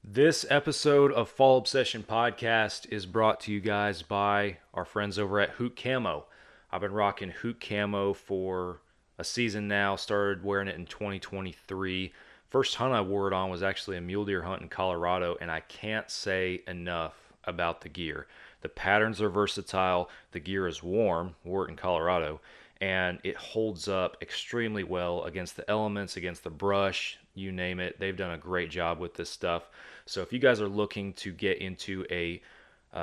This episode of Fall Obsession Podcast is brought to you guys by our friends over at Hoot Camo. I've been rocking Hoot Camo for a season now, started wearing it in 2023. First hunt I wore it on was actually a mule deer hunt in Colorado, and I can't say enough about the gear. The patterns are versatile, the gear is warm, wore it in Colorado, and it holds up extremely well against the elements, against the brush, you name it. They've done a great job with this stuff. So if you guys are looking to get into a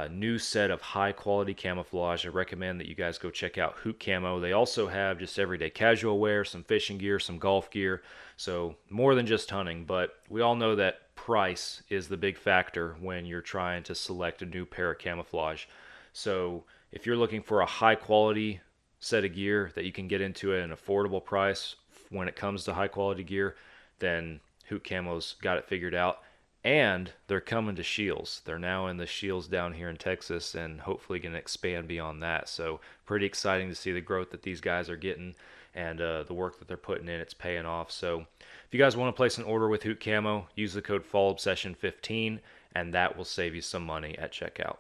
new set of high quality camouflage, I recommend that you guys go check out Hoot Camo. They also have just everyday casual wear, some fishing gear, some golf gear. So more than just hunting, but we all know that price is the big factor when you're trying to select a new pair of camouflage. So if you're looking for a high quality set of gear that you can get into at an affordable price when it comes to high quality gear, then Hoot Camo's got it figured out. And they're coming to Shields. They're now in the Shields down here in Texas and hopefully going to expand beyond that. So pretty exciting to see the growth that these guys are getting and the work that they're putting in. It's paying off. So if you guys want to place an order with Hoot Camo, use the code FallObsession15 and that will save you some money at checkout.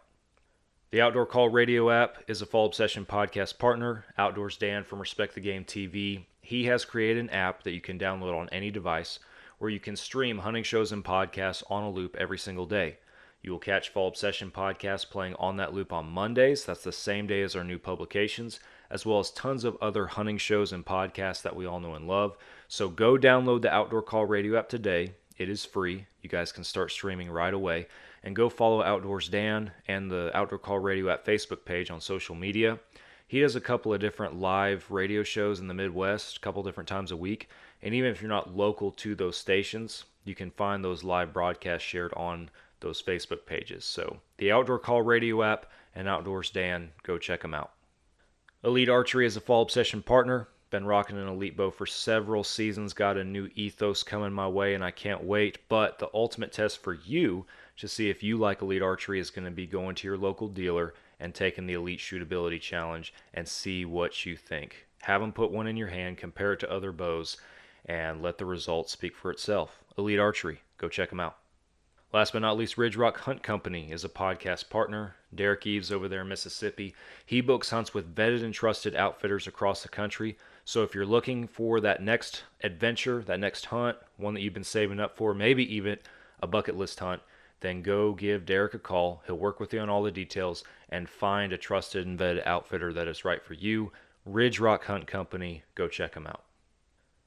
The Outdoor Call Radio app is a Fall Obsession podcast partner. Outdoors Dan from Respect the Game TV. He has created an app that you can download on any device where you can stream hunting shows and podcasts on a loop every single day. You will catch Fall Obsession podcasts playing on that loop on Mondays. That's the same day as our new publications, as well as tons of other hunting shows and podcasts that we all know and love. So go download the Outdoor Call Radio app today. It is free. You guys can start streaming right away. And go follow Outdoors Dan and the Outdoor Call Radio app Facebook page on social media. He does a couple of different live radio shows in the Midwest, a couple different times a week. And even if you're not local to those stations, you can find those live broadcasts shared on those Facebook pages. So the Outdoor Call Radio app and Outdoors Dan, go check them out. Elite Archery is a Fall Obsession partner. Been rocking an Elite bow for several seasons. Got a new ethos coming my way and I can't wait. But the ultimate test for you to see if you like Elite Archery is going to be going to your local dealer and taking the Elite Shootability Challenge and see what you think. Have them put one in your hand, compare it to other bows, and let the results speak for itself. Elite Archery, go check them out. Last but not least, Ridge Rock Hunt Company is a podcast partner. Derek Eves over there in Mississippi. He books hunts with vetted and trusted outfitters across the country. So if you're looking for that next adventure, that next hunt, one that you've been saving up for, maybe even a bucket list hunt, then go give Derek a call. He'll work with you on all the details and find a trusted and vetted outfitter that is right for you. Ridge Rock Hunt Company, go check them out.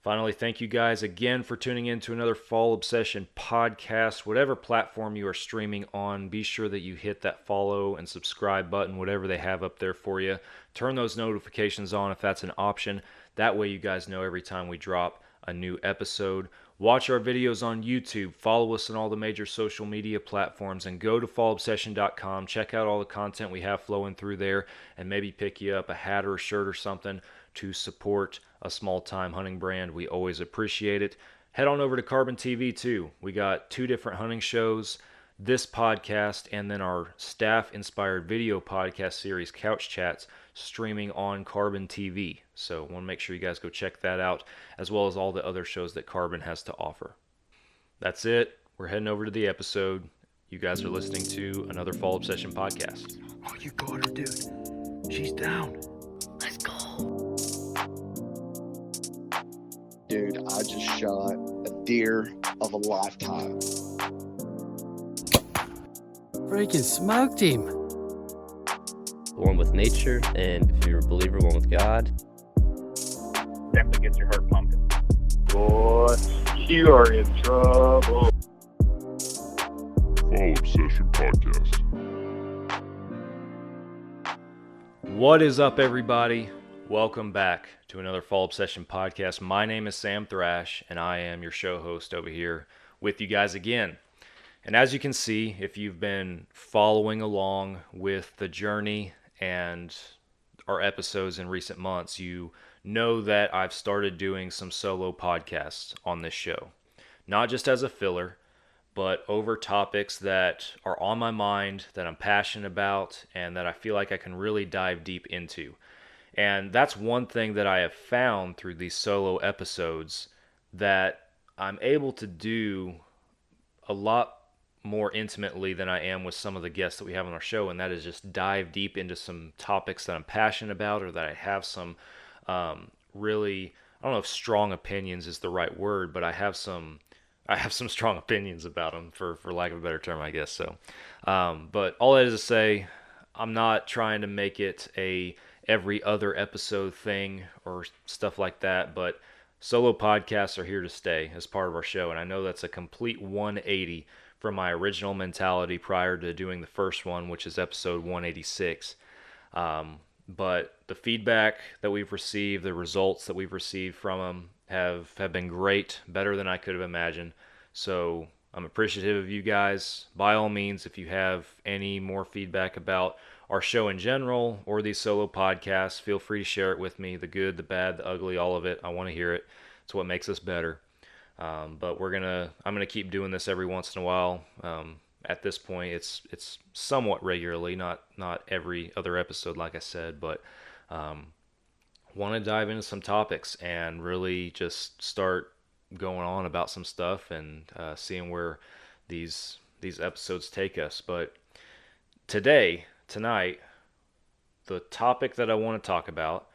Finally, thank you guys again for tuning in to another Fall Obsession podcast. Whatever platform you are streaming on, be sure that you hit that follow and subscribe button, whatever they have up there for you. Turn those notifications on if that's an option. That way you guys know every time we drop a new episode. Watch our videos on YouTube. Follow us on all the major social media platforms and go to fallobsession.com. Check out all the content we have flowing through there and maybe pick you up a hat or a shirt or something to support a small-time hunting brand. We always appreciate it. Head on over to Carbon TV too. We got 2 different hunting shows, this podcast, and then our staff-inspired video podcast series, Couch Chats, streaming on Carbon TV. So want to make sure you guys go check that out, as well as all the other shows that Carbon has to offer. That's it. We're heading over to the episode. You guys are listening to another Fall Obsession podcast. Oh, you got her, dude. She's down. Let's go. Dude, I just shot a deer of a lifetime. Freaking smoked him. One with nature, and if you're a believer, one with God. Definitely gets your heart pumping. Boy, you are in trouble. Fall Obsession Podcast. What is up, everybody? Welcome back to another Fall Obsession podcast. My name is Sam Thrash, and I am your show host over here with you guys again. And as you can see, if you've been following along with the journey and our episodes in recent months, you know that I've started doing some solo podcasts on this show. Not just as a filler, but over topics that are on my mind, that I'm passionate about, and that I feel like I can really dive deep into. And that's one thing that I have found through these solo episodes, that I'm able to do a lot more intimately than I am with some of the guests that we have on our show, and that is just dive deep into some topics that I'm passionate about or that I have some really, I don't know if strong opinions is the right word, but I have some strong opinions about them, for lack of a better term, I guess. So, but all that is to say, I'm not trying to make it a every other episode thing or stuff like that, but solo podcasts are here to stay as part of our show, and I know that's a complete 180 from my original mentality prior to doing the first one, which is episode 186. But the feedback that we've received, the results that we've received from them have been great, better than I could have imagined. So I'm appreciative of you guys. By all means, if you have any more feedback about our show in general or these solo podcasts, feel free to share it with me. The good, the bad, the ugly, all of it. I want to hear it. It's what makes us better. But I'm gonna keep doing this every once in a while. At this point, it's somewhat regularly, not every other episode, like I said, but want to dive into some topics and really just start going on about some stuff and seeing where these episodes take us. But tonight, the topic that I want to talk about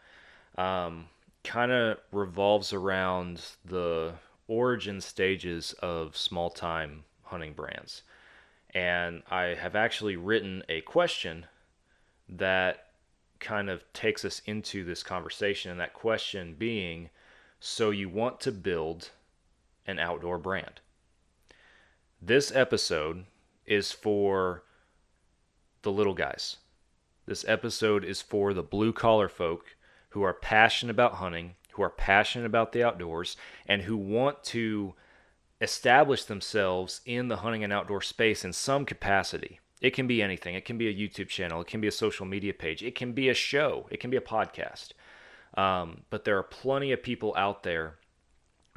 kind of revolves around the origin stages of small-time hunting brands. And I have actually written a question that kind of takes us into this conversation, and that question being, so you want to build an outdoor brand? This episode is for the little guys. This episode is for the blue-collar folk who are passionate about hunting, who are passionate about the outdoors, and who want to establish themselves in the hunting and outdoor space in some capacity. It can be anything. It can be a YouTube channel. It can be a social media page. It can be a show. It can be a podcast. But there are plenty of people out there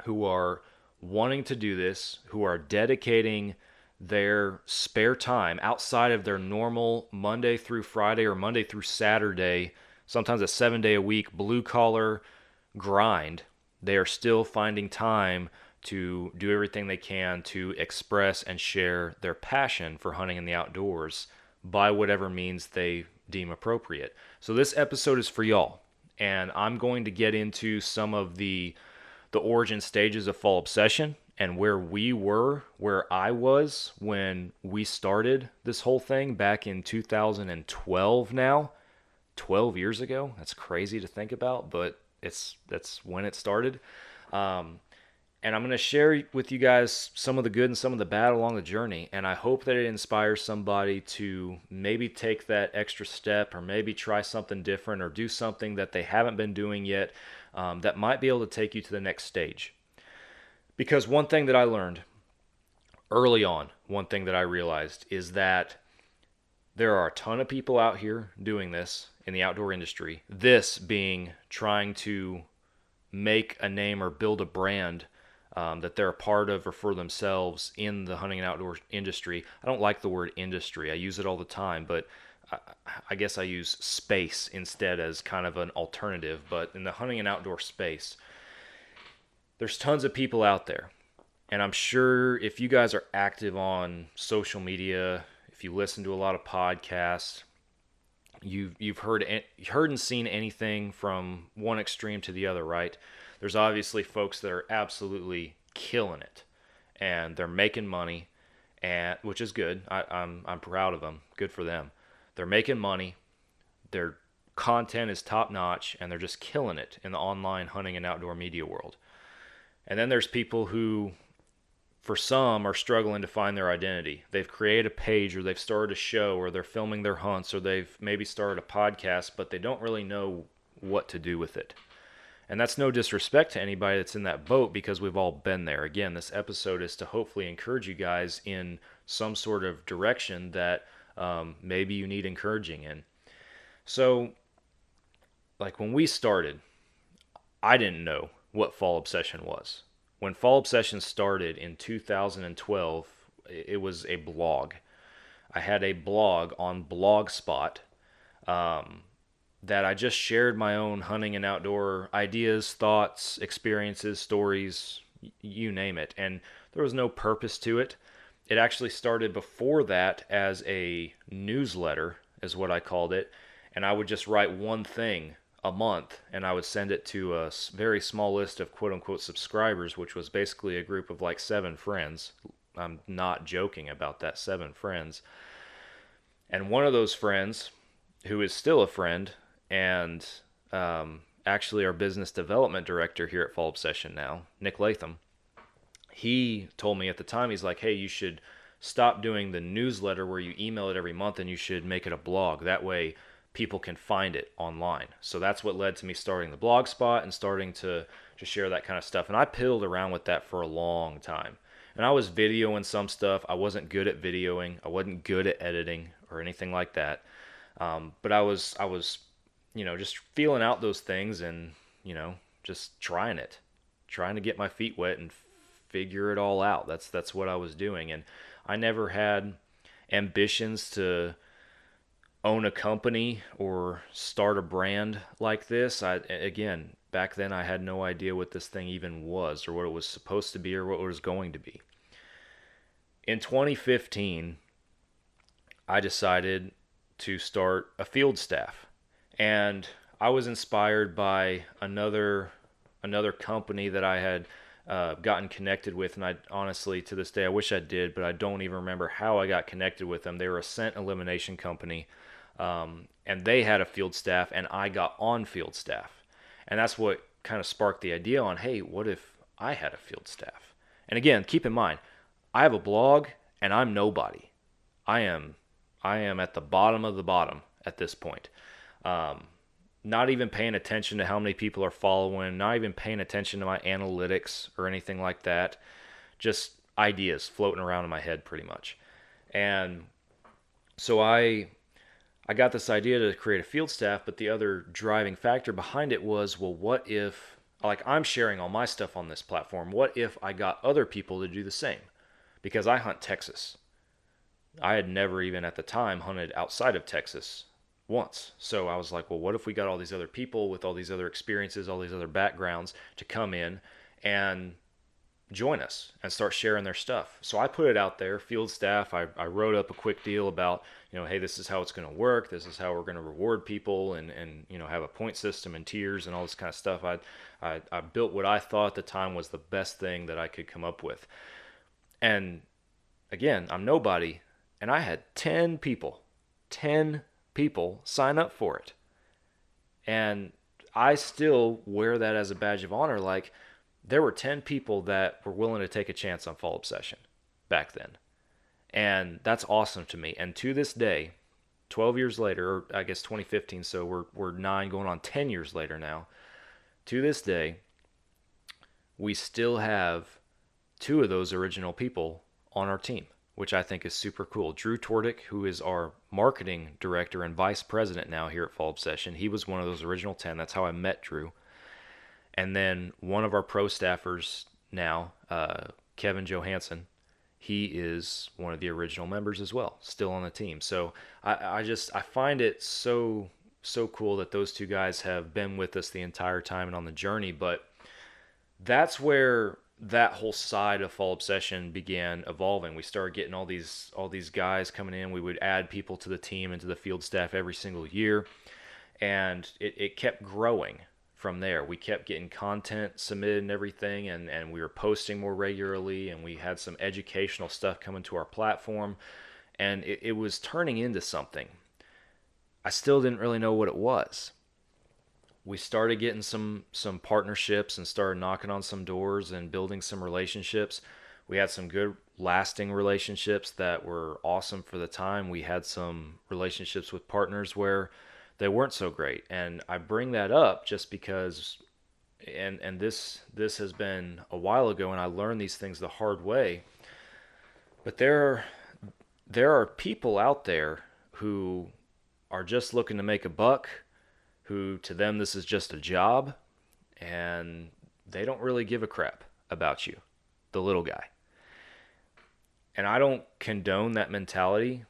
who are wanting to do this, who are dedicating their spare time outside of their normal Monday through Friday or Monday through Saturday, sometimes a 7-day-a-week blue-collar grind. They are still finding time to do everything they can to express and share their passion for hunting in the outdoors by whatever means they deem appropriate. So this episode is for y'all, and I'm going to get into some of the origin stages of Fall Obsession and where I was when we started this whole thing back in 2012 now. 12 years ago. That's crazy to think about, but that's when it started. And I'm going to share with you guys some of the good and some of the bad along the journey, and I hope that it inspires somebody to maybe take that extra step or maybe try something different or do something that they haven't been doing yet that might be able to take you to the next stage. Because one thing that I learned early on, one thing that I realized is that there are a ton of people out here doing this in the outdoor industry, this being trying to make a name or build a brand that they're a part of or for themselves in the hunting and outdoor industry. I don't like the word industry. I use it all the time, but I guess I use space instead as kind of an alternative. But in the hunting and outdoor space, there's tons of people out there. And I'm sure if you guys are active on social media, if you listen to a lot of podcasts, you've heard and seen anything from one extreme to the other, right? There's obviously folks that are absolutely killing it, and they're making money, and which is good. I'm proud of them. Good for them. They're making money. Their content is top notch, and they're just killing it in the online hunting and outdoor media world. And then there's people who, for some, are struggling to find their identity. They've created a page, or they've started a show, or they're filming their hunts, or they've maybe started a podcast, but they don't really know what to do with it. And that's no disrespect to anybody that's in that boat, because we've all been there. Again, this episode is to hopefully encourage you guys in some sort of direction that maybe you need encouraging in. So, like when we started, I didn't know what Fall Obsession was. When Fall Obsession started in 2012, it was a blog. I had a blog on Blogspot that I just shared my own hunting and outdoor ideas, thoughts, experiences, stories, you name it. And there was no purpose to it. it actually started before that as a newsletter, is what I called it. And I would just write one thing a month, and I would send it to a very small list of quote unquote subscribers, which was basically a group of like 7 friends. I'm not joking about that, 7 friends. And one of those friends, who is still a friend and actually our business development director here at Fall Obsession now, Nick Latham, he told me at the time, he's like, hey, you should stop doing the newsletter where you email it every month, and you should make it a blog. That way people can find it online. So that's what led to me starting the blog spot and starting to share that kind of stuff. And I piddled around with that for a long time. And I was videoing some stuff. I wasn't good at videoing. I wasn't good at editing or anything like that. But I was, just feeling out those things and, just trying to get my feet wet and figure it all out. That's what I was doing. And I never had ambitions to own a company or start a brand like this. Again, back then I had no idea what this thing even was or what it was supposed to be or what it was going to be. In 2015, I decided to start a field staff, and I was inspired by another company that I had gotten connected with, and I honestly, to this day, I wish I did, but I don't even remember how I got connected with them. They were a scent elimination company, and they had a field staff, and I got on field staff. And that's what kind of sparked the idea on, hey, what if I had a field staff? And again, keep in mind, I have a blog, and I'm nobody. I am at the bottom of the bottom at this point. Not even paying attention to how many people are following, not even paying attention to my analytics or anything like that. Just ideas floating around in my head pretty much. And so I got this idea to create a field staff, but the other driving factor behind it was, well, what if, like, I'm sharing all my stuff on this platform, what if I got other people to do the same? Because I hunt Texas. I had never even at the time hunted outside of Texas once. So I was like, well, what if we got all these other people with all these other experiences, all these other backgrounds to come in and join us and start sharing their stuff? So I put it out there, field staff. I wrote up a quick deal about, hey, this is how it's going to work. This is how we're going to reward people and have a point system and tiers and all this kind of stuff. I built what I thought at the time was the best thing that I could come up with. And again, I'm nobody. And I had 10 people sign up for it. And I still wear that as a badge of honor. Like, there were 10 people that were willing to take a chance on Fall Obsession back then. And that's awesome to me. And to this day, 12 years later, or I guess 2015, so we're 9 going on 10 years later now. To this day, we still have 2 of those original people on our team, which I think is super cool. Drew Tordick, who is our marketing director and vice president now here at Fall Obsession, he was one of those original 10. That's how I met Drew. And then one of our pro staffers now, Kevin Johansson, he is one of the original members as well, still on the team. So I find it so cool that those 2 guys have been with us the entire time and on the journey. But that's where that whole side of Fall Obsession began evolving. We started getting all these guys coming in. We would add people to the team and to the field staff every single year, and it kept growing from there. We kept getting content submitted and everything, and we were posting more regularly, and we had some educational stuff coming to our platform, and it was turning into something. I still didn't really know what it was. We started getting some partnerships and started knocking on some doors and building some relationships. We had some good lasting relationships that were awesome for the time. We had some relationships with partners where they weren't so great. And I bring that up just because, and this has been a while ago, and I learned these things the hard way. But there are people out there who are just looking to make a buck, who to them this is just a job, and they don't really give a crap about you, the little guy. And I don't condone that mentality.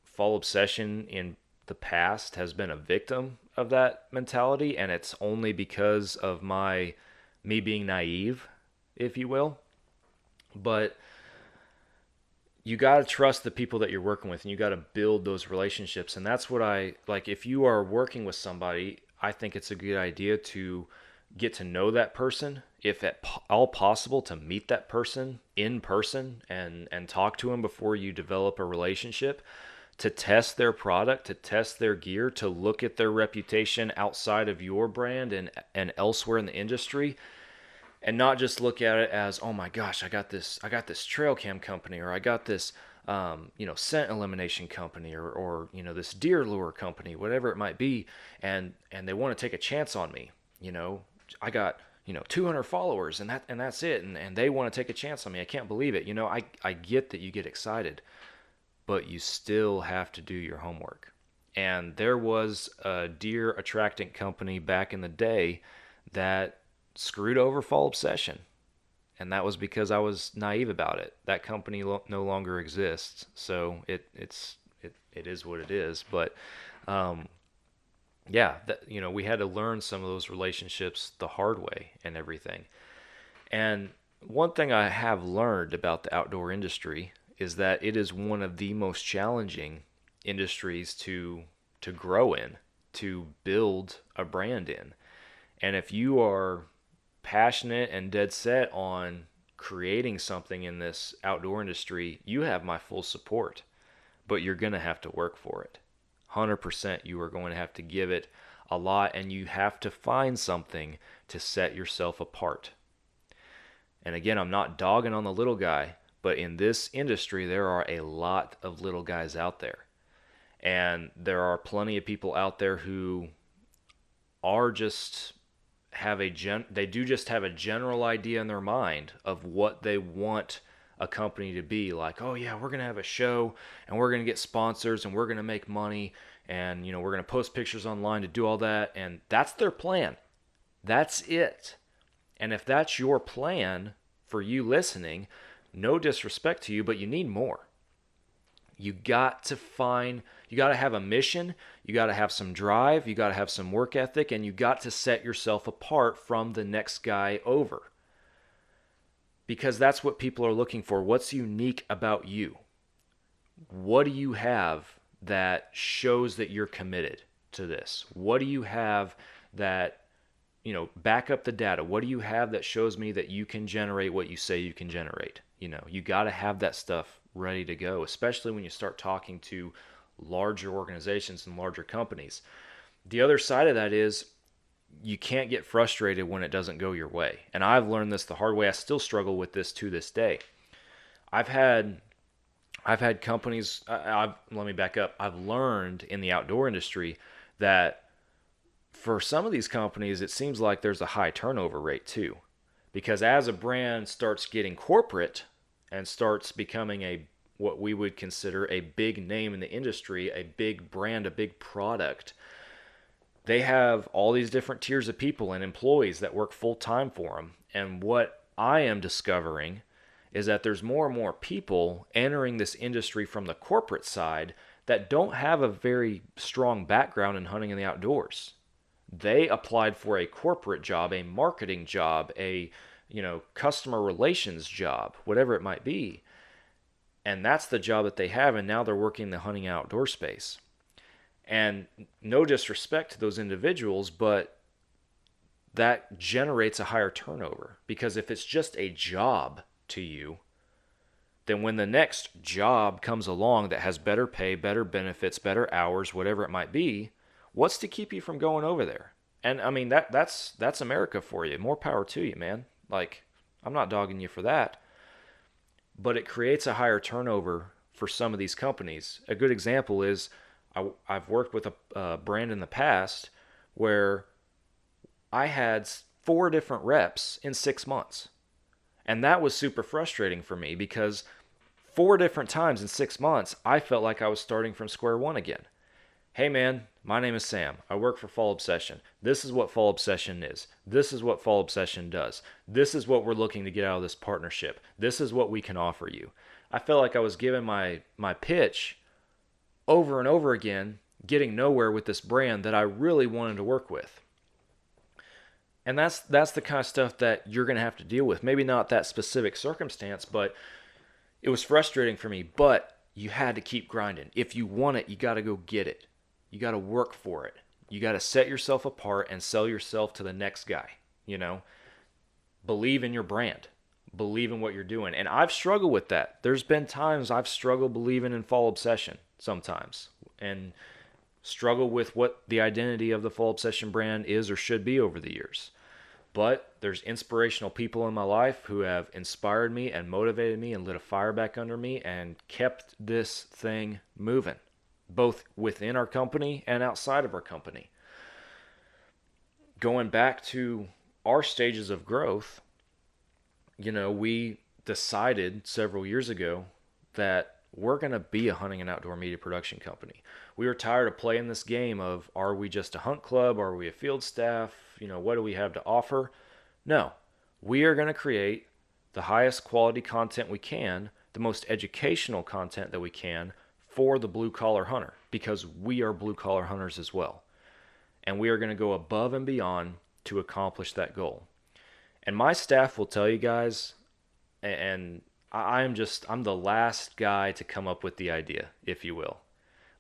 Fall Obsession in the past has been a victim of that mentality, and it's only because of me being naive, if you will. But you got to trust the people that you're working with, and you got to build those relationships. And that's what I like. If you are working with somebody, I think it's a good idea to get to know that person, if at all possible, to meet that person in person and talk to them before you develop a relationship, to test their product, to test their gear, to look at their reputation outside of your brand and elsewhere in the industry, and not just look at it as, oh my gosh, I got this trail cam company, or I got this scent elimination company, or this deer lure company, whatever it might be, and they want to take a chance on me. I got 200 followers, and that's it, and they want to take a chance on me. I can't believe it. I get that you get excited, but you still have to do your homework. And there was a deer attractant company back in the day that screwed over Fall Obsession, and that was because I was naive about it. That company no longer exists, so it is what it is. But we had to learn some of those relationships the hard way and everything. And one thing I have learned about the outdoor industry is that it is one of the most challenging industries to grow in, to build a brand in. And if you are passionate and dead set on creating something in this outdoor industry, you have my full support, but you're going to have to work for it. 100% you are going to have to give it a lot, and you have to find something to set yourself apart. And again, I'm not dogging on the little guy, but in this industry, there are a lot of little guys out there. And there are plenty of people out there who are just they do just have a general idea in their mind of what they want a company to be like. Oh yeah, we're going to have a show, and we're going to get sponsors, and we're going to make money, and we're going to post pictures online to do all that. And that's their plan. That's it. And if that's your plan for you listening, no disrespect to you, but you need more. You got to have a mission, you got to have some drive, you got to have some work ethic, and you got to set yourself apart from the next guy over. Because that's what people are looking for. What's unique about you? What do you have that shows that you're committed to this? What do you have that, back up the data? What do you have that shows me that you can generate what you say you can generate? You got to have that stuff ready to go, especially when you start talking to larger organizations and larger companies. The other side of that is you can't get frustrated when it doesn't go your way. And I've learned this the hard way. I still struggle with this to this day. I've had companies, let me back up. I've learned in the outdoor industry that for some of these companies, it seems like there's a high turnover rate too. Because as a brand starts getting corporate and starts becoming what we would consider a big name in the industry, a big brand, a big product, they have all these different tiers of people and employees that work full time for them. And what I am discovering is that there's more and more people entering this industry from the corporate side that don't have a very strong background in hunting in the outdoors. They applied for a corporate job, a marketing job, a customer relations job, whatever it might be. And that's the job that they have, and now they're working the hunting outdoor space. And no disrespect to those individuals, but that generates a higher turnover. Because if it's just a job to you, then when the next job comes along that has better pay, better benefits, better hours, whatever it might be, what's to keep you from going over there? And I mean, that's America for you. More power to you, man. Like, I'm not dogging you for that. But it creates a higher turnover for some of these companies. A good example is I've worked with a brand in the past where I had 4 different reps in 6 months. And that was super frustrating for me because 4 different times in 6 months, I felt like I was starting from square one again. Hey man, my name is Sam. I work for Fall Obsession. This is what Fall Obsession is. This is what Fall Obsession does. This is what we're looking to get out of this partnership. This is what we can offer you. I felt like I was giving my pitch over and over again, getting nowhere with this brand that I really wanted to work with. And that's the kind of stuff that you're going to have to deal with. Maybe not that specific circumstance, but it was frustrating for me, but you had to keep grinding. If you want it, you got to go get it. You got to work for it. You got to set yourself apart and sell yourself to the next guy, you know? Believe in your brand. Believe in what you're doing. And I've struggled with that. There's been times I've struggled believing in Fall Obsession sometimes, and struggle with what the identity of the Fall Obsession brand is or should be over the years. But there's inspirational people in my life who have inspired me and motivated me and lit a fire back under me and kept this thing moving, both within our company and outside of our company. Going back to our stages of growth, you know, we decided several years ago that we're going to be a hunting and outdoor media production company. We were tired of playing this game of, are we just a hunt club? Are we a field staff? You know, what do we have to offer? No, we are going to create the highest quality content we can, the most educational content that we can for the blue collar hunter, because we are blue collar hunters as well. And we are going to go above and beyond to accomplish that goal. And my staff will tell you guys, and I'm the last guy to come up with the idea, if you will.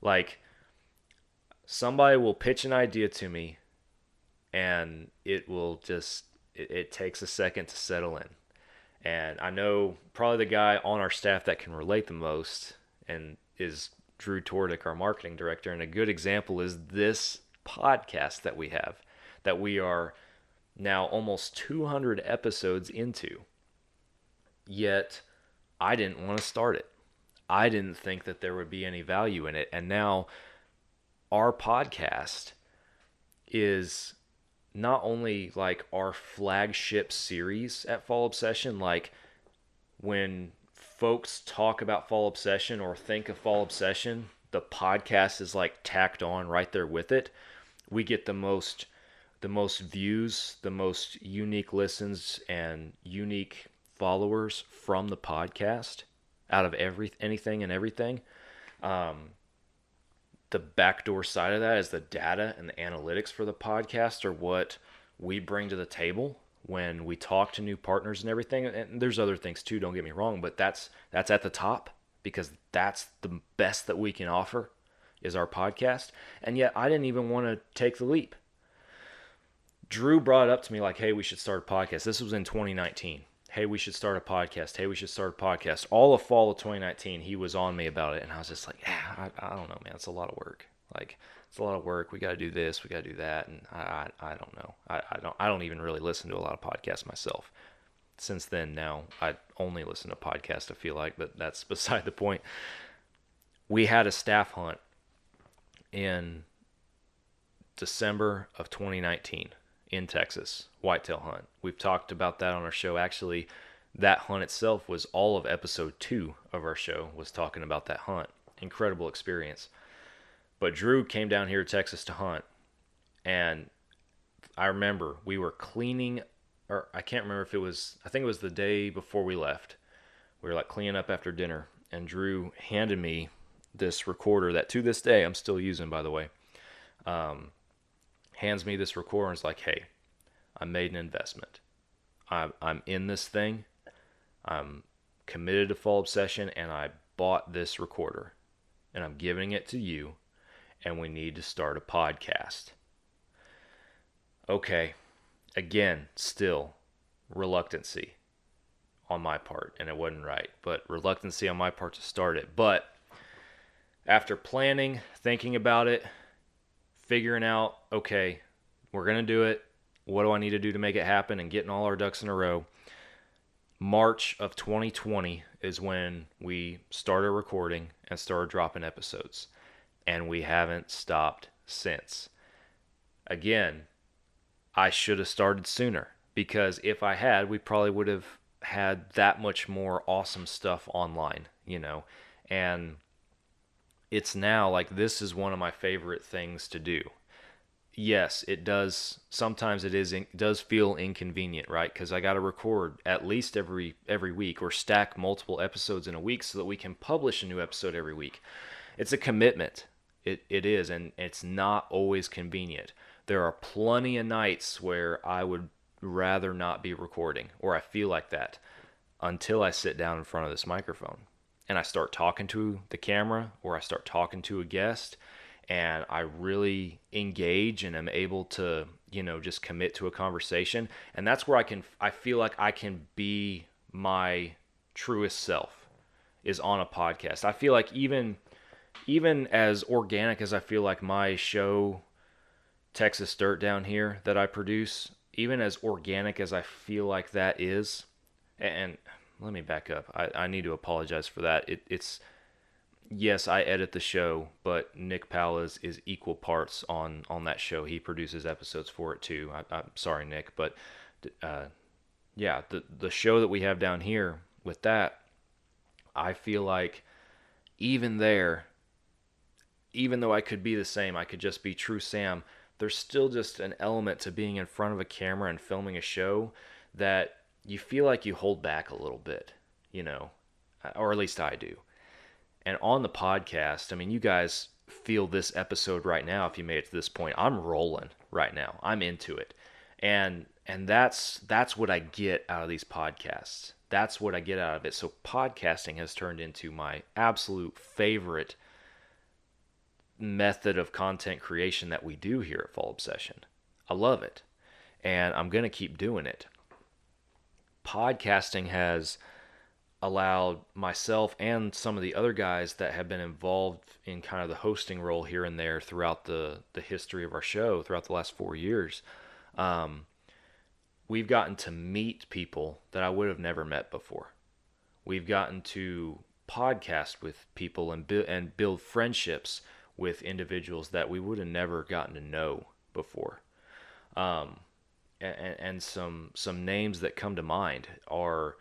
Like, somebody will pitch an idea to me, and it takes a second to settle in. And I know probably the guy on our staff that can relate the most and is Drew Tordick, our marketing director. And a good example is this podcast that we have, that we are now almost 200 episodes into. Yet I didn't want to start it. I didn't think that there would be any value in it. And now our podcast is not only like our flagship series at Fall Obsession, like when folks talk about Fall Obsession or think of Fall Obsession, the podcast is like tacked on right there with it. We get the most views, the most unique listens and unique followers from the podcast out of anything and everything. The backdoor side of that is the data and the analytics for the podcast are what we bring to the table when we talk to new partners and everything. And there's other things too, don't get me wrong, but that's at the top, because that's the best that we can offer is our podcast. And yet I didn't even want to take the leap. Drew brought it up to me like, hey, we should start a podcast. This was in 2019. Hey, we should start a podcast. Hey, we should start a podcast. All of fall of 2019, he was on me about it. And I was just like, yeah, I don't know, man. It's a lot of work. Like, it's a lot of work. We got to do this. We got to do that. And I don't know. I don't even really listen to a lot of podcasts myself. Since then, now I only listen to podcasts, I feel like, but that's beside the point. We had a staff hunt in December of 2019 in Texas, whitetail hunt. We've talked about that on our show. Actually, that hunt itself was all of episode 2 of our show was talking about that hunt. Incredible experience. But Drew came down here to Texas to hunt, and I remember we were cleaning, or I can't remember if it was, I think it was the day before we left. We were like cleaning up after dinner, and Drew handed me this recorder that to this day I'm still using, by the way. Hands me this recorder and is like, hey, I made an investment. I'm in this thing. I'm committed to Fall Obsession, and I bought this recorder, and I'm giving it to you, and we need to start a podcast. Okay, again, still reluctancy on my part, and it wasn't right, but reluctancy on my part to start it. But after planning, thinking about it, figuring out, okay, we're going to do it. What do I need to do to make it happen, and getting all our ducks in a row? March of 2020 is when we started recording and started dropping episodes, and we haven't stopped since. Again, I should have started sooner, because if I had, we probably would have had that much more awesome stuff online, you know, and it's now like this is one of my favorite things to do. Yes, it does. Sometimes it does feel inconvenient, right? Because I got to record at least every week, or stack multiple episodes in a week so that we can publish a new episode every week. It's a commitment. It is, and it's not always convenient. There are plenty of nights where I would rather not be recording, or I feel like that. until I sit down in front of this microphone and I start talking to the camera or I start talking to a guest and I really engage and am able to, just commit to a conversation. And that's where I feel like I can be my truest self, is on a podcast. I feel like even as organic as I feel like my show, Texas Dirt Down Here, that I produce, even as organic as I feel like that is, and let me back up. I need to apologize for that. It's yes, I edit the show, but Nick Powell is equal parts on that show. He produces episodes for it too. I'm sorry, Nick, but yeah, the show that we have down here with that, I feel like even there, even though I could be the same, I could just be true Sam, there's still just an element to being in front of a camera and filming a show that you feel like you hold back a little bit, or at least I do. And on the podcast, I mean, you guys feel this episode right now. If you made it to this point, I'm rolling right now. I'm into it. And that's what I get out of these podcasts. That's what I get out of it. So podcasting has turned into my absolute favorite method of content creation that we do here at Fall Obsession. I love it. And I'm going to keep doing it. Podcasting has allowed myself and some of the other guys that have been involved in kind of the hosting role here and there throughout the history of our show, throughout the last 4 years, we've gotten to meet people that I would have never met before. We've gotten to podcast with people and build friendships with individuals that we would have never gotten to know before. And some names that come to mind are,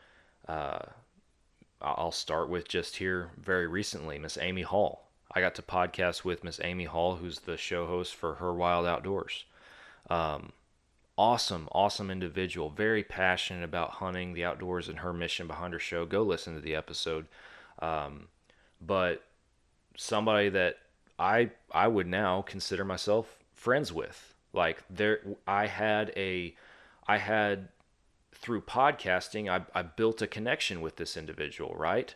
I'll start with just here very recently, Miss Amy Hall. I got to podcast with Miss Amy Hall, who's the show host for Her Wild Outdoors. Awesome individual, very passionate about hunting, the outdoors, and her mission behind her show. Go listen to the episode. But somebody that I would now consider myself friends with. Like I had through podcasting, I built a connection with this individual, right?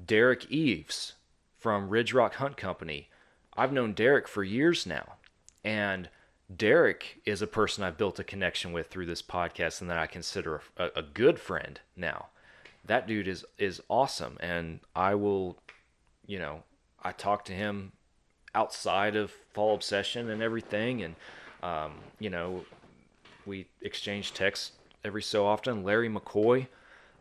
Derek Eves from Ridge Rock Hunt Company. I've known Derek for years now, and Derek is a person I've built a connection with through this podcast and that I consider a good friend now. That dude is awesome, and I will, I talk to him outside of Fall Obsession and everything, and we exchange texts every so often. Larry McCoy,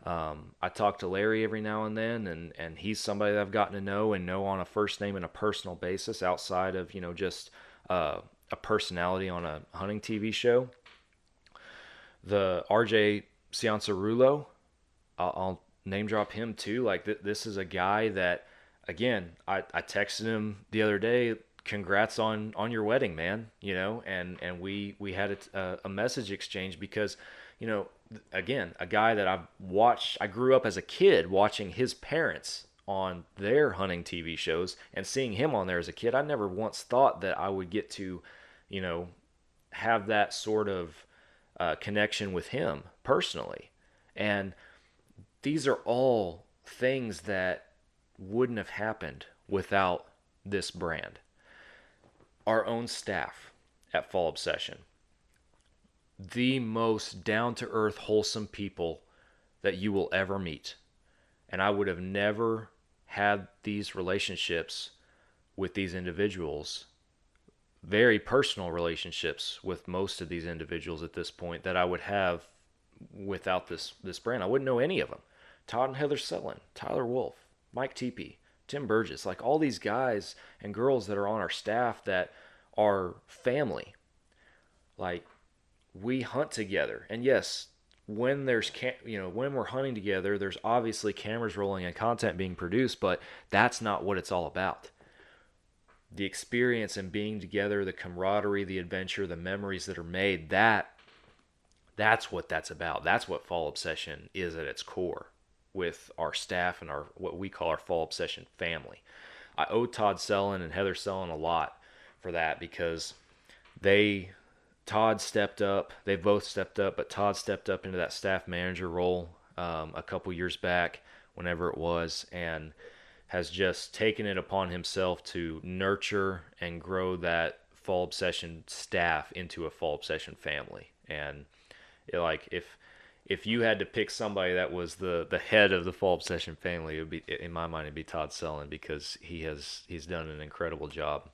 I talk to Larry every now and then, and he's somebody that I've gotten to know on a first name and a personal basis outside of just a personality on a hunting TV show. The RJ Ciancerulo, I'll name drop him too. Like this is a guy that, again, I texted him the other day, congrats on your wedding, man, and we had a message exchange because, again, a guy that I grew up as a kid watching his parents on their hunting TV shows and seeing him on there as a kid. I never once thought that I would get to, have that sort of connection with him personally. And these are all things that wouldn't have happened without this brand. Our own staff at Fall Obsession, the most down-to-earth, wholesome people that you will ever meet. And I would have never had these relationships with these individuals, very personal relationships with most of these individuals at this point, that I would have without this brand. I wouldn't know any of them. Todd and Heather Sullen, Tyler Wolf, Mike Teepee, Tim Burgess, like all these guys and girls that are on our staff that are family. Like, we hunt together. And yes, when there's when we're hunting together, there's obviously cameras rolling and content being produced, but that's not what it's all about. The experience and being together, the camaraderie, the adventure, the memories that are made, that's what that's about. That's what Fall Obsession is at its core, with our staff and our what we call our Fall Obsession family. I owe Todd Sullen and Heather Sullen a lot for that, because Todd stepped up. They both stepped up, but Todd stepped up into that staff manager role a couple years back, whenever it was, and has just taken it upon himself to nurture and grow that Fall Obsession staff into a Fall Obsession family. And like if you had to pick somebody that was the head of the Fall Obsession family, it would be, in my mind, it'd be Todd Sullen, because he's done an incredible job.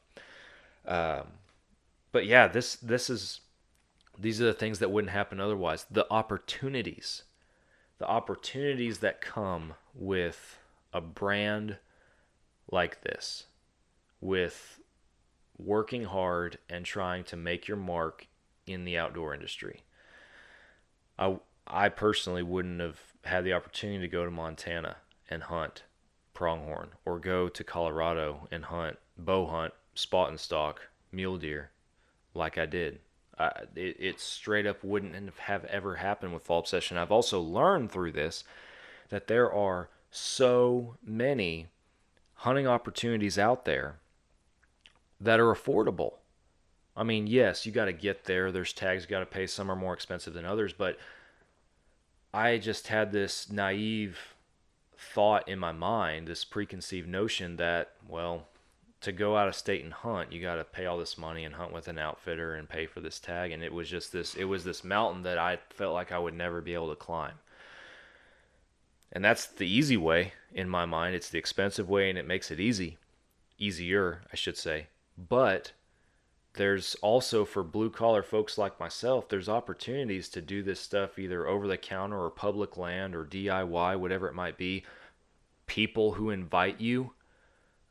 But yeah, these are the things that wouldn't happen otherwise. The opportunities that come with a brand like this, with working hard and trying to make your mark in the outdoor industry. I personally wouldn't have had the opportunity to go to Montana and hunt pronghorn, or go to Colorado and bow hunt, spot and stalk, mule deer like I did. It straight up wouldn't have ever happened with Fall Obsession. I've also learned through this that there are so many hunting opportunities out there that are affordable. I mean, yes, you got to get there. There's tags you got to pay. Some are more expensive than others, but I just had this naive thought in my mind, this preconceived notion that, well, to go out of state and hunt, you got to pay all this money and hunt with an outfitter and pay for this tag. And it was this mountain that I felt like I would never be able to climb. And that's the easy way in my mind. It's the expensive way, and it makes it easier, I should say. But there's also, for blue collar folks like myself, there's opportunities to do this stuff either over the counter or public land or DIY, whatever it might be. People who invite you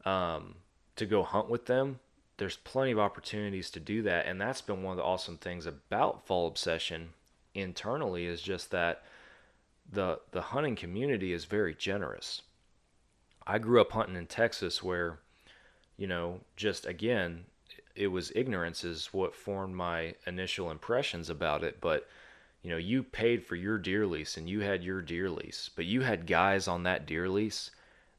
to go hunt with them, there's plenty of opportunities to do that. And that's been one of the awesome things about Fall Obsession internally, is just that the hunting community is very generous. I grew up hunting in Texas, where, just again, it was ignorance is what formed my initial impressions about it. But, you paid for your deer lease and you had your deer lease, but you had guys on that deer lease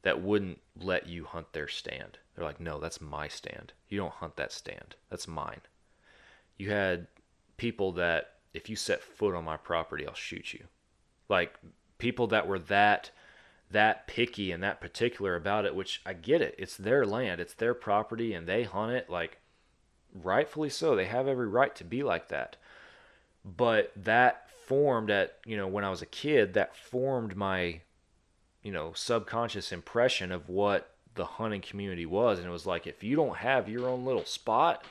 that wouldn't let you hunt their stand. They're like, no, that's my stand. You don't hunt that stand. That's mine. You had people that, if you set foot on my property, I'll shoot you. Like, people that were that picky and that particular about it, which I get it. It's their land. It's their property, and they hunt it, like, rightfully so. They have every right to be like that. But that formed when I was a kid, that formed my, subconscious impression of what the hunting community was. And it was like, if you don't have your own little spot,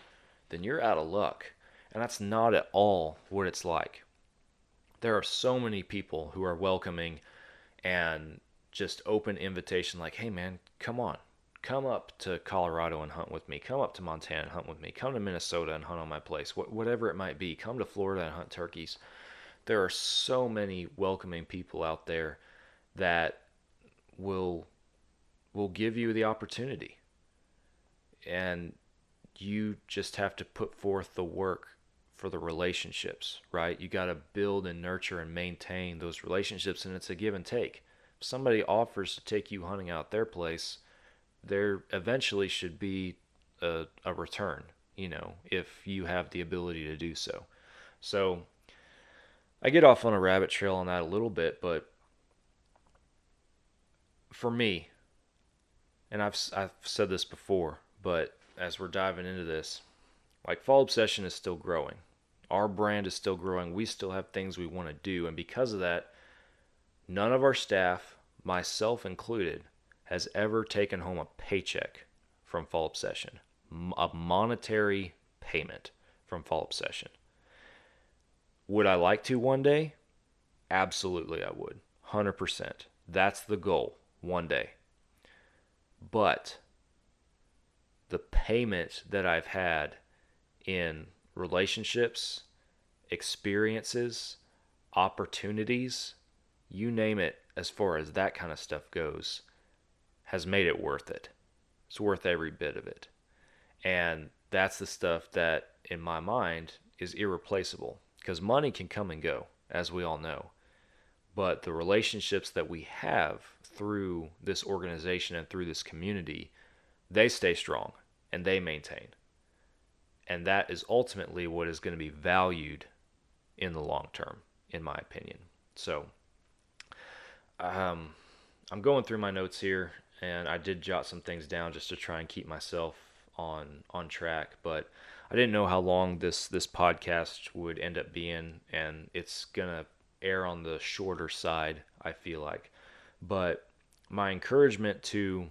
then you're out of luck. And that's not at all what it's like. There are so many people who are welcoming and just open invitation, like, hey man, come on. Come up to Colorado and hunt with me. Come up to Montana and hunt with me. Come to Minnesota and hunt on my place. Whatever it might be. Come to Florida and hunt turkeys. There are so many welcoming people out there that will give you the opportunity. And you just have to put forth the work for the relationships, right? You got to build and nurture and maintain those relationships, and it's a give and take. If somebody offers to take you hunting out their place, there eventually should be a return, if you have the ability to do so. So I get off on a rabbit trail on that a little bit, but for me, and I've said this before, but as we're diving into this, like, Fall Obsession is still growing. Our brand is still growing. We still have things we want to do. And because of that, none of our staff, myself included, has ever taken home a paycheck from Fall Obsession, a monetary payment from Fall Obsession. Would I like to one day? Absolutely, I would. 100%. That's the goal, one day. But the payment that I've had in relationships, experiences, opportunities, you name it, as far as that kind of stuff goes, has made it worth it. It's worth every bit of it. And that's the stuff that, in my mind, is irreplaceable. Because money can come and go, as we all know. But the relationships that we have through this organization and through this community, they stay strong and they maintain. And that is ultimately what is going to be valued in the long term, in my opinion. So I'm going through my notes here, and I did jot some things down just to try and keep myself on track. But I didn't know how long this podcast would end up being, and it's gonna err on the shorter side, I feel like. But my encouragement to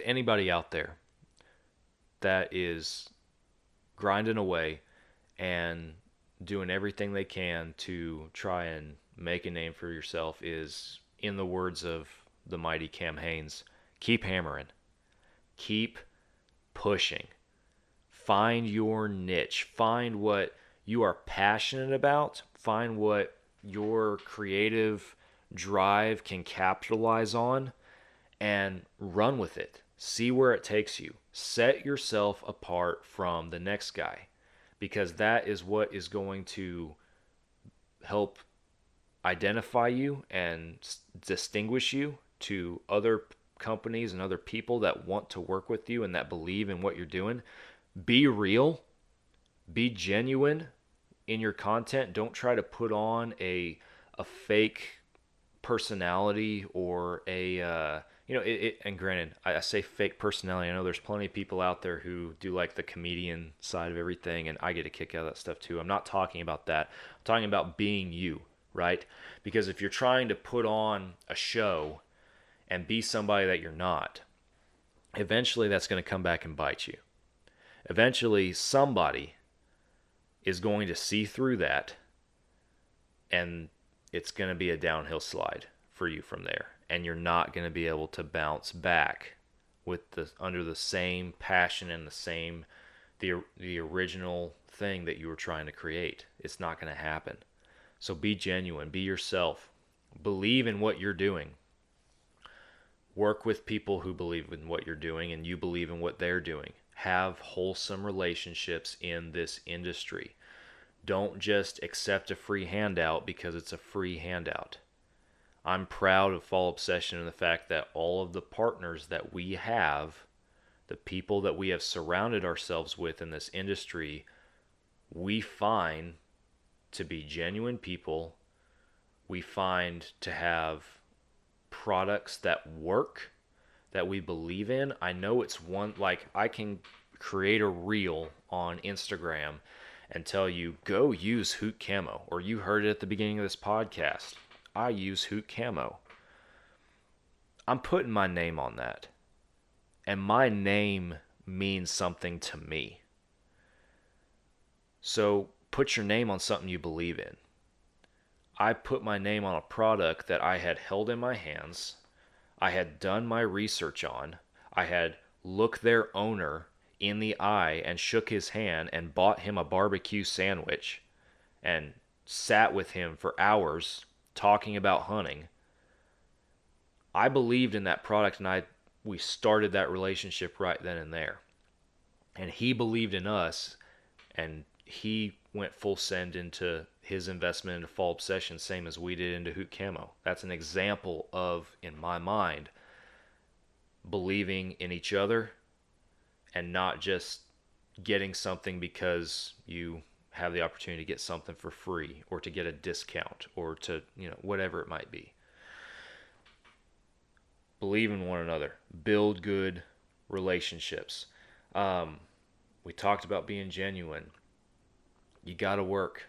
anybody out there that is grinding away and doing everything they can to try and make a name for yourself is, in the words of the mighty Cam Hanes, keep hammering, keep pushing, find your niche, find what you are passionate about, find what your creative drive can capitalize on, and run with it. See where it takes you. Set yourself apart from the next guy, because that is what is going to help identify you and distinguish you to other companies and other people that want to work with you and that believe in what you're doing. Be real, be genuine in your content. Don't try to put on a fake personality or and granted, I say fake personality. I know there's plenty of people out there who do like the comedian side of everything, and I get a kick out of that stuff too. I'm not talking about that. I'm talking about being you, right? Because if you're trying to put on a show and be somebody that you're not, eventually that's going to come back and bite you. Eventually somebody is going to see through that, and it's going to be a downhill slide for you from there. And you're not going to be able to bounce back with under the same passion and the original thing that you were trying to create. It's not going to happen. So be genuine, be yourself, believe in what you're doing. Work with people who believe in what you're doing and you believe in what they're doing. Have wholesome relationships in this industry. Don't just accept a free handout because it's a free handout. I'm proud of Fall Obsession and the fact that all of the partners that we have, the people that we have surrounded ourselves with in this industry, we find to be genuine people. We find to have products that work, that we believe in. I know it's one, like I can create a reel on Instagram and tell you, go use Hoot Camo, or you heard it at the beginning of this podcast. I use Hoot Camo. I'm putting my name on that. And my name means something to me. So put your name on something you believe in. I put my name on a product that I had held in my hands. I had done my research on. I had looked their owner in the eye and shook his hand and bought him a barbecue sandwich and sat with him for hours talking about hunting. I believed in that product, and we started that relationship right then and there. And he believed in us, and he went full send into his investment into Fall Obsession, same as we did into Hoot Camo. That's an example of, in my mind, believing in each other and not just getting something because you have the opportunity to get something for free or to get a discount or to, whatever it might be. Believe in one another. Build good relationships. We talked about being genuine. You got to work.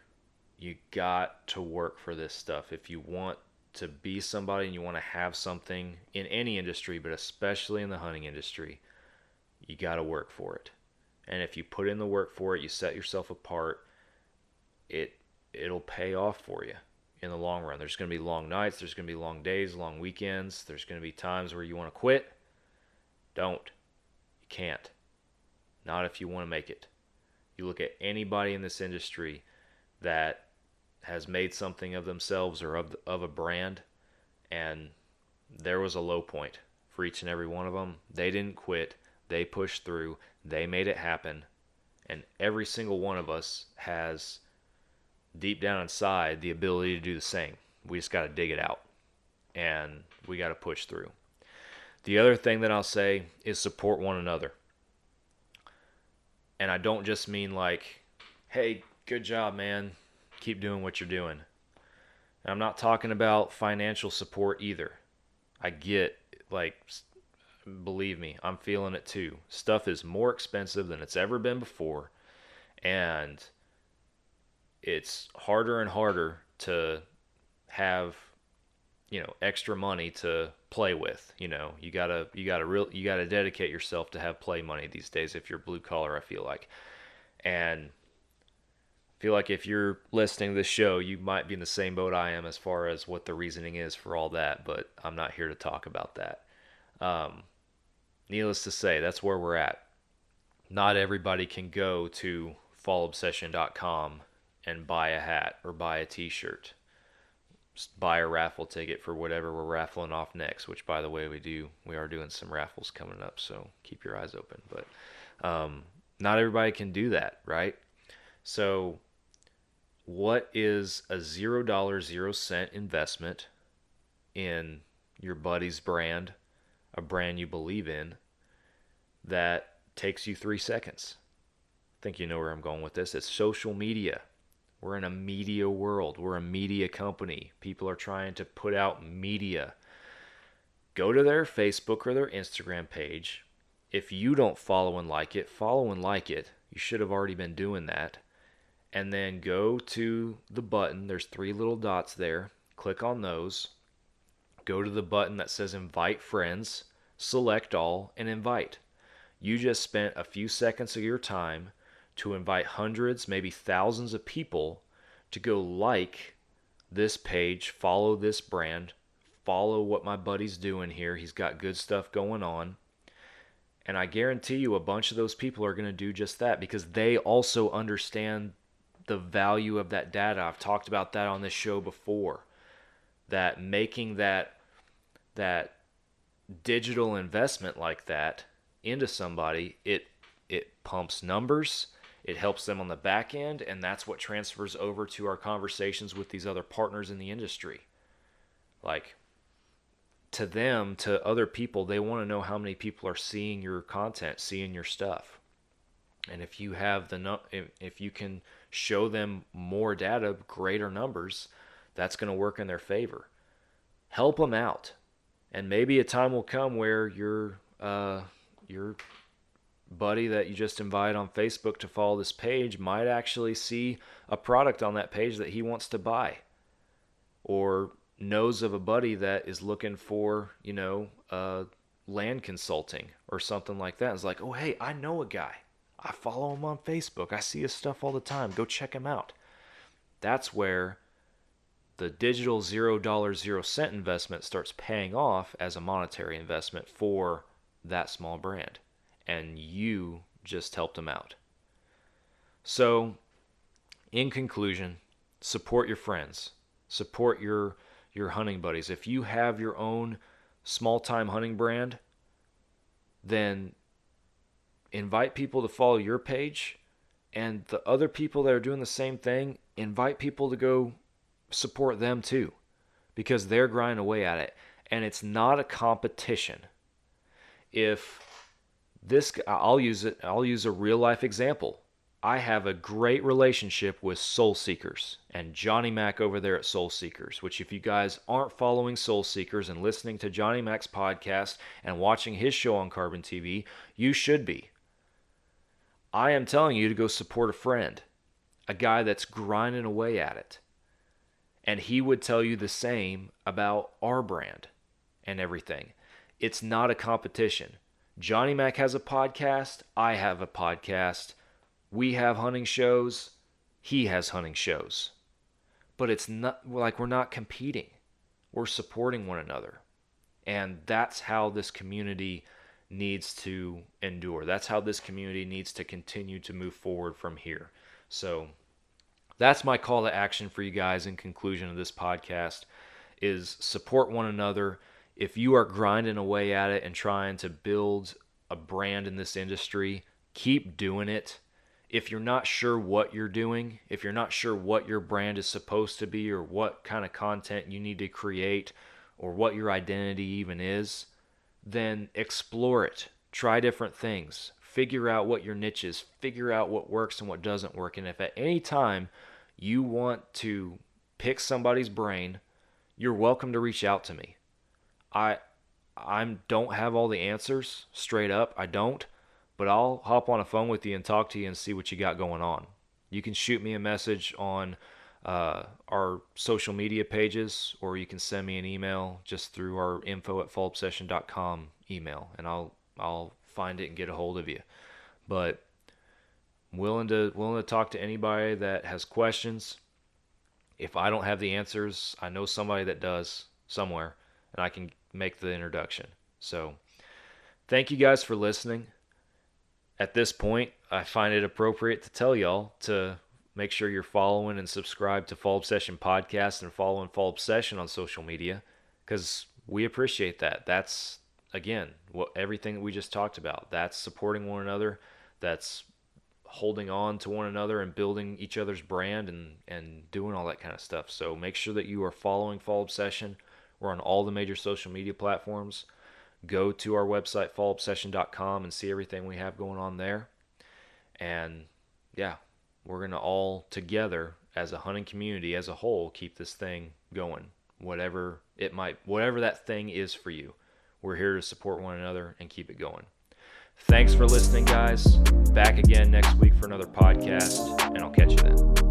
You got to work for this stuff. If you want to be somebody and you want to have something in any industry, but especially in the hunting industry, you got to work for it. And if you put in the work for it, you set yourself apart, it'll pay off for you in the long run. There's going to be long nights, there's going to be long days, long weekends, there's going to be times where you want to quit. Don't. You can't. Not if you want to make it. You look at anybody in this industry that has made something of themselves or of a brand, and there was a low point for each and every one of them. They didn't quit. They pushed through. They made it happen. And every single one of us has, deep down inside, the ability to do the same. We just got to dig it out. And we got to push through. The other thing that I'll say is support one another. And I don't just mean like, hey, good job, man. Keep doing what you're doing. And I'm not talking about financial support either. I get, like, believe me, I'm feeling it too. Stuff is more expensive than it's ever been before, and it's harder and harder to have, extra money to play with. You gotta dedicate yourself to have play money these days if you're blue collar, I feel like. And I feel like if you're listening to this show, you might be in the same boat I am as far as what the reasoning is for all that, but I'm not here to talk about that. Needless to say, that's where we're at. Not everybody can go to fallobsession.com and buy a hat or buy a t-shirt. Just buy a raffle ticket for whatever we're raffling off next, which, by the way, we are doing some raffles coming up, so keep your eyes open. But not everybody can do that, right? So what is a $0, 0-cent investment in your buddy's brand, a brand you believe in, that takes you 3 seconds? I think you know where I'm going with this. It's social media. We're in a media world. We're a media company. People are trying to put out media. Go to their Facebook or their Instagram page. If you don't follow and like it, follow and like it. You should have already been doing that. And then go to the button. There's 3 little dots there. Click on those. Go to the button that says invite friends. Select all and invite. You just spent a few seconds of your time to invite hundreds, maybe thousands of people to go like this page, follow this brand, follow what my buddy's doing here. He's got good stuff going on. And I guarantee you a bunch of those people are going to do just that because they also understand the value of that data. I've talked about that on this show before. That making that digital investment like that into somebody, it pumps numbers. It helps them on the back end, and that's what transfers over to our conversations with these other partners in the industry. Like, to them, to other people, they want to know how many people are seeing your content, seeing your stuff. And if you have if you can show them more data, greater numbers, that's going to work in their favor. Help them out. And maybe a time will come where your buddy that you just invite on Facebook to follow this page might actually see a product on that page that he wants to buy, or knows of a buddy that is looking for, land consulting or something like that. It's like, oh, hey, I know a guy. I follow him on Facebook. I see his stuff all the time. Go check him out. That's where the digital $0, 0-cent investment starts paying off as a monetary investment for that small brand. And you just helped them out. So, in conclusion, support your friends. Support your hunting buddies. If you have your own small-time hunting brand, then invite people to follow your page. And the other people that are doing the same thing, invite people to go support them too. Because they're grinding away at it. And it's not a competition. I'll use a real life example. I have a great relationship with Soul Seekers and Johnny Mac over there at Soul Seekers, which if you guys aren't following Soul Seekers and listening to Johnny Mac's podcast and watching his show on Carbon TV, you should be. I am telling you to go support a friend, a guy that's grinding away at it. And he would tell you the same about our brand and everything. It's not a competition. Johnny Mac has a podcast. I have a podcast. We have hunting shows. He has hunting shows. But it's not like we're not competing. We're supporting one another. And that's how this community needs to endure. That's how this community needs to continue to move forward from here. So that's my call to action for you guys in conclusion of this podcast is support one another. If you are grinding away at it and trying to build a brand in this industry, keep doing it. If you're not sure what you're doing, if you're not sure what your brand is supposed to be or what kind of content you need to create or what your identity even is, then explore it. Try different things. Figure out what your niche is. Figure out what works and what doesn't work. And if at any time you want to pick somebody's brain, you're welcome to reach out to me. I don't have all the answers, straight up, I don't, but I'll hop on a phone with you and talk to you and see what you got going on. You can shoot me a message on our social media pages, or you can send me an email just through our info@fallobsession.com email, and I'll find it and get a hold of you. But willing to talk to anybody that has questions. If I don't have the answers, I know somebody that does somewhere, and I can make the introduction. So thank you guys for listening. At this point, I find it appropriate to tell y'all to make sure you're following and subscribe to Fall Obsession Podcast and following Fall Obsession on social media, because we appreciate that. That's, again, everything that we just talked about. That's supporting one another. That's holding on to one another and building each other's brand and doing all that kind of stuff. So make sure that you are following Fall Obsession. We're on all the major social media platforms. Go to our website, fallobsession.com, and see everything we have going on there. And yeah, we're going to all together as a hunting community as a whole keep this thing going, whatever that thing is for you. We're here to support one another and keep it going. Thanks for listening, guys. Back again next week for another podcast, and I'll catch you then.